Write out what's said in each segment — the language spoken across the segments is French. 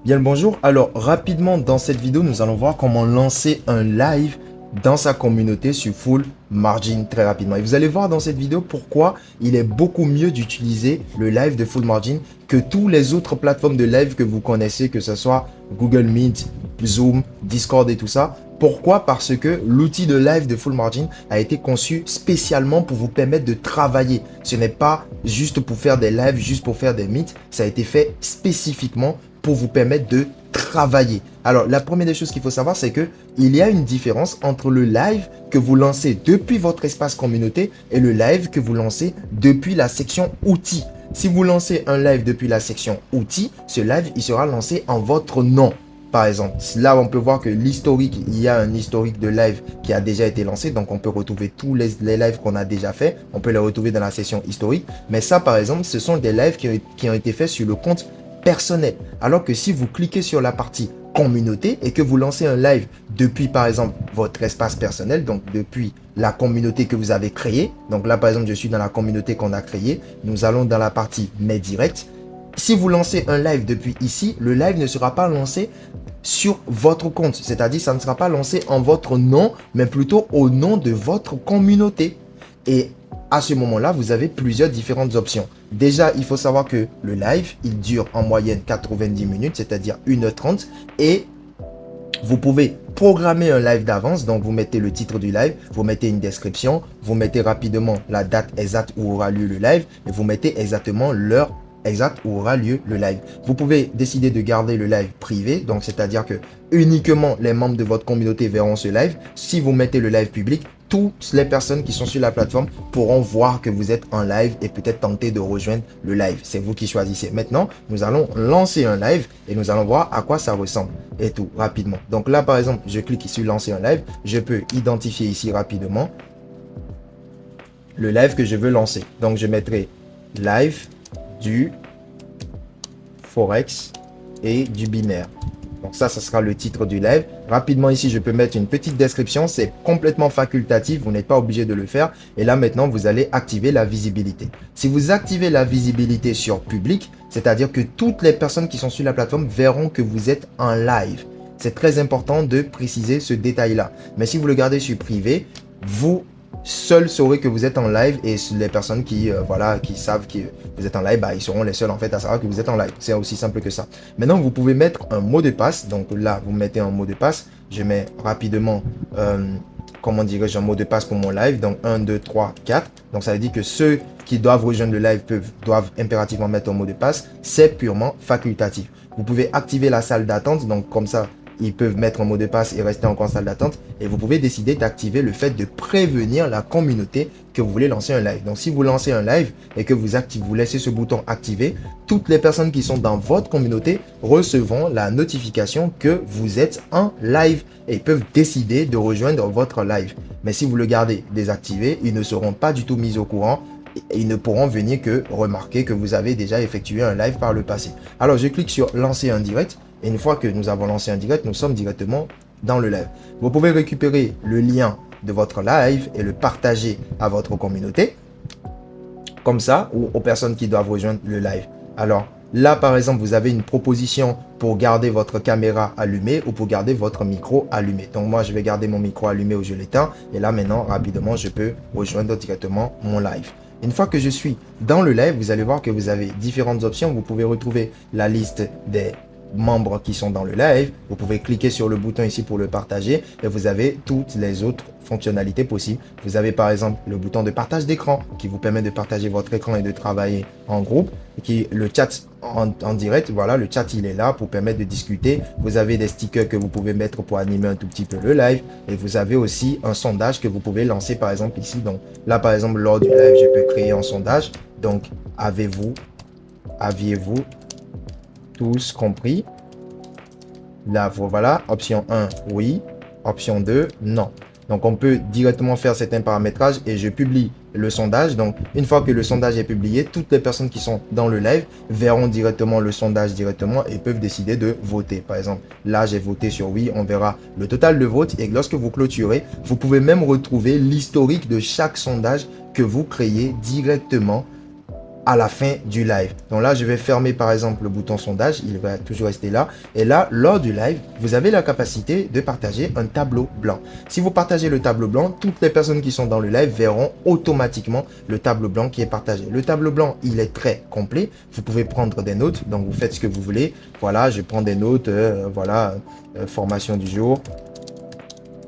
Bien le bonjour. Alors rapidement dans cette vidéo, nous allons voir comment lancer un live dans sa communauté sur Full Margin très rapidement. Et vous allez voir dans cette vidéo pourquoi il est beaucoup mieux d'utiliser le live de Full Margin que tous les autres plateformes de live que vous connaissez, que ce soit Google Meet, Zoom, Discord et tout ça. Pourquoi? Parce que l'outil de live de Full Margin a été conçu spécialement pour vous permettre de travailler. Ce n'est pas juste pour faire des lives, juste pour faire des meets. Ça a été fait spécifiquement pour vous permettre de travailler. Alors, la première des choses qu'il faut savoir, c'est que il y a une différence entre le live que vous lancez depuis votre espace communauté et le live que vous lancez depuis la section outils. Si vous lancez un live depuis la section outils, ce live, il sera lancé en votre nom. Par exemple, là, on peut voir que l'historique, il y a un historique de live qui a déjà été lancé. Donc, on peut retrouver tous les lives qu'on a déjà fait. On peut les retrouver dans la section historique. Mais ça, par exemple, ce sont des lives qui ont été faits sur le compte personnel. Alors que si vous cliquez sur la partie communauté et que vous lancez un live depuis, par exemple, votre espace personnel, donc depuis la communauté que vous avez créée. Donc là, par exemple, je suis dans la communauté qu'on a créée. Nous allons dans la partie mes directs. Si vous lancez un live depuis ici, le live ne sera pas lancé sur votre compte. C'est-à-dire, ça ne sera pas lancé en votre nom, mais plutôt au nom de votre communauté. Et à ce moment-là, vous avez plusieurs différentes options. Déjà, il faut savoir que le live, il dure en moyenne 90 minutes, c'est-à-dire 1h30. Et vous pouvez programmer un live d'avance. Donc, vous mettez le titre du live, vous mettez une description, vous mettez rapidement la date exacte où aura lieu le live et vous mettez exactement l'heure exacte où aura lieu le live. Vous pouvez décider de garder le live privé, donc c'est-à-dire que uniquement les membres de votre communauté verront ce live. Si vous mettez le live public, toutes les personnes qui sont sur la plateforme pourront voir que vous êtes en live et peut-être tenter de rejoindre le live. C'est vous qui choisissez. Maintenant, nous allons lancer un live et nous allons voir à quoi ça ressemble et tout rapidement. Donc là, par exemple, je clique ici lancer un live. Je peux identifier ici rapidement le live que je veux lancer. Donc, je mettrai live du Forex et du binaire. Donc ça sera le titre du live. Rapidement ici, je peux mettre une petite description. C'est complètement facultatif. Vous n'êtes pas obligé de le faire. Et là, maintenant, vous allez activer la visibilité. Si vous activez la visibilité sur public, c'est-à-dire que toutes les personnes qui sont sur la plateforme verront que vous êtes en live. C'est très important de préciser ce détail-là. Mais si vous le gardez sur privé, vous seuls saurez que vous êtes en live et les personnes qui savent que vous êtes en live, ils seront les seuls en fait à savoir que vous êtes en live. C'est aussi simple que ça. Maintenant, vous pouvez mettre un mot de passe. Donc là, vous mettez un mot de passe. Je mets rapidement, comment dirais-je, un mot de passe pour mon live. Donc 1, 2, 3, 4. Donc ça veut dire que ceux qui doivent rejoindre le live doivent impérativement mettre un mot de passe. C'est purement facultatif. Vous pouvez activer la salle d'attente. Donc comme ça, ils peuvent mettre un mot de passe et rester en salle d'attente. Et vous pouvez décider d'activer le fait de prévenir la communauté que vous voulez lancer un live. Donc, si vous lancez un live et que vous laissez ce bouton activé, toutes les personnes qui sont dans votre communauté recevront la notification que vous êtes en live et peuvent décider de rejoindre votre live. Mais si vous le gardez désactivé, ils ne seront pas du tout mis au courant. Ils ne pourront venir que remarquer que vous avez déjà effectué un live par le passé. Alors, je clique sur lancer un direct. Et une fois que nous avons lancé un direct, nous sommes directement dans le live. Vous pouvez récupérer le lien de votre live et le partager à votre communauté. Comme ça, ou aux personnes qui doivent rejoindre le live. Alors, là, par exemple, vous avez une proposition pour garder votre caméra allumée ou pour garder votre micro allumé. Donc, moi, je vais garder mon micro allumé ou je l'éteins. Et là, maintenant, rapidement, je peux rejoindre directement mon live. Une fois que je suis dans le live, vous allez voir que vous avez différentes options. Vous pouvez retrouver la liste des membres qui sont dans le live. Vous pouvez cliquer sur le bouton ici pour le partager et vous avez toutes les autres fonctionnalités possibles. Vous avez par exemple le bouton de partage d'écran qui vous permet de partager votre écran et de travailler en groupe. Le chat en direct, voilà, le chat il est là pour permettre de discuter. Vous avez des stickers que vous pouvez mettre pour animer un tout petit peu le live et vous avez aussi un sondage que vous pouvez lancer par exemple ici. Donc là par exemple lors du live, je peux créer un sondage. Donc aviez-vous tous compris? Là, voilà, option 1, oui. Option 2, non. Donc, on peut directement faire certains paramétrages et je publie le sondage. Donc, une fois que le sondage est publié, toutes les personnes qui sont dans le live verront directement le sondage directement et peuvent décider de voter. Par exemple, là, j'ai voté sur oui. On verra le total de votes et lorsque vous clôturez, vous pouvez même retrouver l'historique de chaque sondage que vous créez directement à la fin du live. Donc là, je vais fermer par exemple le bouton sondage, il va toujours rester là. Et là, lors du live, vous avez la capacité de partager un tableau blanc. Si vous partagez le tableau blanc, toutes les personnes qui sont dans le live verront automatiquement le tableau blanc qui est partagé. Le tableau blanc, il est très complet. Vous pouvez prendre des notes, donc vous faites ce que vous voulez. Voilà, je prends des notes, voilà, formation du jour.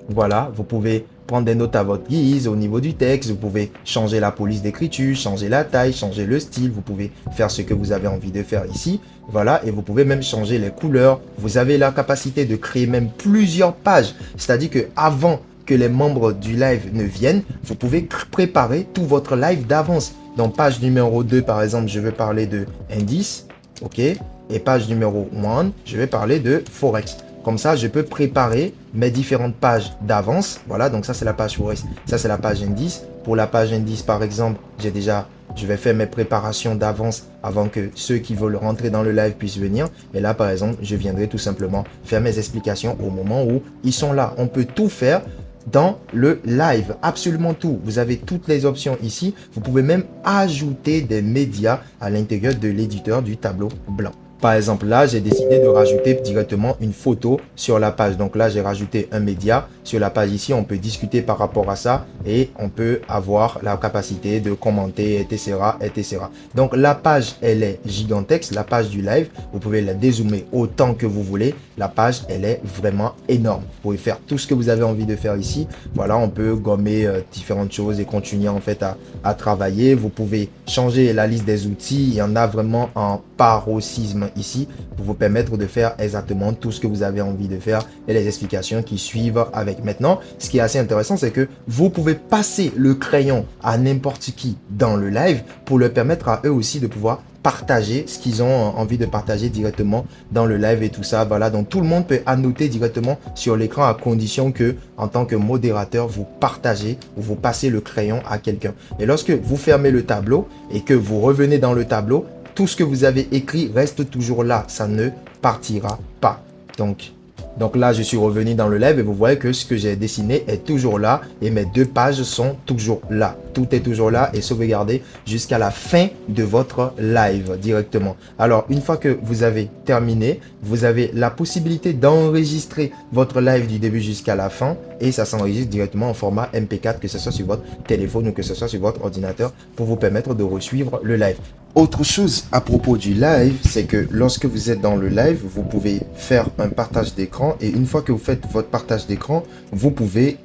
Voilà, vous pouvez prendre des notes à votre guise au niveau du texte. Vous pouvez changer la police d'écriture, changer la taille, changer le style. Vous pouvez faire ce que vous avez envie de faire ici. Voilà, et vous pouvez même changer les couleurs. Vous avez la capacité de créer même plusieurs pages. C'est-à-dire que avant que les membres du live ne viennent, vous pouvez préparer tout votre live d'avance. Donc, page numéro 2, par exemple, je vais parler de indice. OK. Et page numéro 1, je vais parler de Forex. Comme ça, je peux préparer mes différentes pages d'avance. Voilà, donc ça, c'est la page Forex. Ça, c'est la page indice. Pour la page indice, par exemple, je vais faire mes préparations d'avance avant que ceux qui veulent rentrer dans le live puissent venir. Et là, par exemple, je viendrai tout simplement faire mes explications au moment où ils sont là. On peut tout faire dans le live, absolument tout. Vous avez toutes les options ici. Vous pouvez même ajouter des médias à l'intérieur de l'éditeur du tableau blanc. Par exemple, là, j'ai décidé de rajouter directement une photo sur la page. Donc là, j'ai rajouté un média sur la page ici. On peut discuter par rapport à ça et on peut avoir la capacité de commenter, etc., etc. Donc, la page, elle est gigantesque. La page du live, vous pouvez la dézoomer autant que vous voulez. La page, elle est vraiment énorme. Vous pouvez faire tout ce que vous avez envie de faire ici. Voilà, on peut gommer différentes choses et continuer en fait à travailler. Vous pouvez changer la liste des outils. Il y en a vraiment en paroxysme ici pour vous permettre de faire exactement tout ce que vous avez envie de faire et les explications qui suivent avec. Maintenant, ce qui est assez intéressant, c'est que vous pouvez passer le crayon à n'importe qui dans le live pour leur permettre à eux aussi de pouvoir partager ce qu'ils ont envie de partager directement dans le live et tout ça. Voilà, donc tout le monde peut annoter directement sur l'écran à condition que, en tant que modérateur, vous partagez ou vous passez le crayon à quelqu'un. Et lorsque vous fermez le tableau et que vous revenez dans le tableau, tout ce que vous avez écrit reste toujours là. Ça ne partira pas. Donc là, je suis revenu dans le live et vous voyez que ce que j'ai dessiné est toujours là et mes deux pages sont toujours là. Tout est toujours là et sauvegardé jusqu'à la fin de votre live directement. Alors, une fois que vous avez terminé, vous avez la possibilité d'enregistrer votre live du début jusqu'à la fin et ça s'enregistre directement en format MP4, que ce soit sur votre téléphone ou que ce soit sur votre ordinateur pour vous permettre de resuivre le live. Autre chose à propos du live, c'est que lorsque vous êtes dans le live, vous pouvez faire un partage d'écran et une fois que vous faites votre partage d'écran, vous pouvez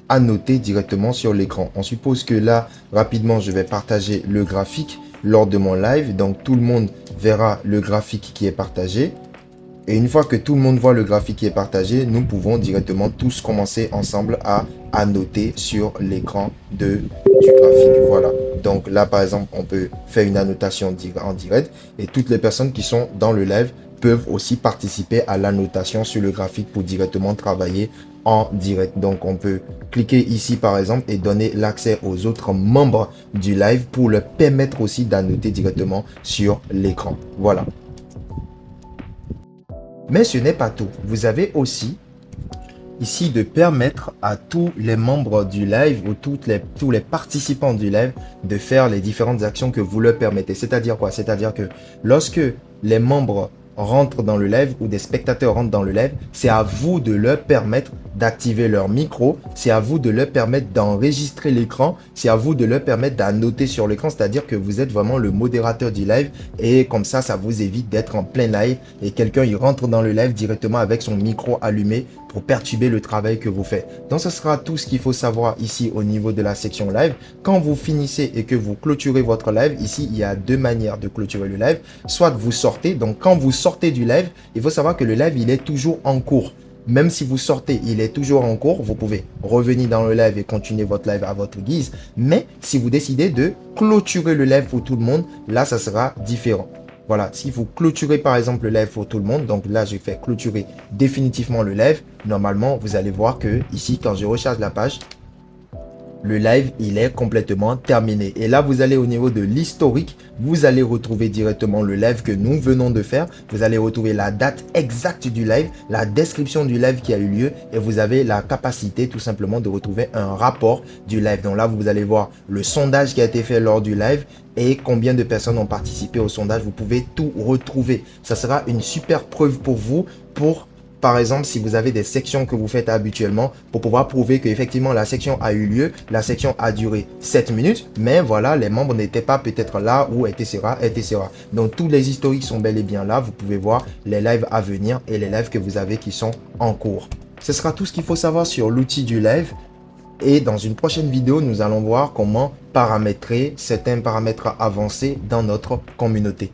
annoter directement sur l'écran. On suppose que là, rapidement, je vais partager le graphique lors de mon live. Donc, tout le monde verra le graphique qui est partagé. Et une fois que tout le monde voit le graphique qui est partagé, nous pouvons directement tous commencer ensemble à annoter sur l'écran du graphique. Voilà. Donc là, par exemple, on peut faire une annotation en direct et toutes les personnes qui sont dans le live peuvent aussi participer à l'annotation sur le graphique pour directement travailler en direct. Donc, on peut cliquer ici, par exemple, et donner l'accès aux autres membres du live pour leur permettre aussi d'annoter directement sur l'écran. Voilà. Mais ce n'est pas tout. Vous avez aussi ici de permettre à tous les membres du live ou tous les participants du live de faire les différentes actions que vous leur permettez. C'est-à-dire quoi? C'est-à-dire que lorsque les membres rentrent dans le live ou des spectateurs rentrent dans le live, c'est à vous de leur permettre d'activer leur micro, c'est à vous de leur permettre d'enregistrer l'écran, c'est à vous de leur permettre d'annoter sur l'écran, c'est-à-dire que vous êtes vraiment le modérateur du live et comme ça vous évite d'être en plein live et quelqu'un il rentre dans le live directement avec son micro allumé pour perturber le travail que vous faites. Donc ce sera tout ce qu'il faut savoir ici au niveau de la section live. Quand vous finissez et que vous clôturez votre live, ici il y a deux manières de clôturer le live. Soit vous sortez, donc quand vous sortez du live, il faut savoir que le live il est toujours en cours. Même si vous sortez, il est toujours en cours. Vous pouvez revenir dans le live et continuer votre live à votre guise. Mais si vous décidez de clôturer le live pour tout le monde, là, ça sera différent. Voilà, si vous clôturez par exemple le live pour tout le monde, donc là, je fais clôturer définitivement le live. Normalement, vous allez voir que ici, quand je recharge la page, le live, il est complètement terminé. Et là, vous allez au niveau de l'historique, vous allez retrouver directement le live que nous venons de faire. Vous allez retrouver la date exacte du live, la description du live qui a eu lieu et vous avez la capacité tout simplement de retrouver un rapport du live. Donc là, vous allez voir le sondage qui a été fait lors du live et combien de personnes ont participé au sondage. Vous pouvez tout retrouver. Ça sera une super preuve pour vous pour... Par exemple, si vous avez des sections que vous faites habituellement pour pouvoir prouver qu'effectivement la section a eu lieu, la section a duré 7 minutes, mais voilà, les membres n'étaient pas peut-être là ou etc., etc. Donc, tous les historiques sont bel et bien là. Vous pouvez voir les lives à venir et les lives que vous avez qui sont en cours. Ce sera tout ce qu'il faut savoir sur l'outil du live. Et dans une prochaine vidéo, nous allons voir comment paramétrer certains paramètres avancés dans notre communauté.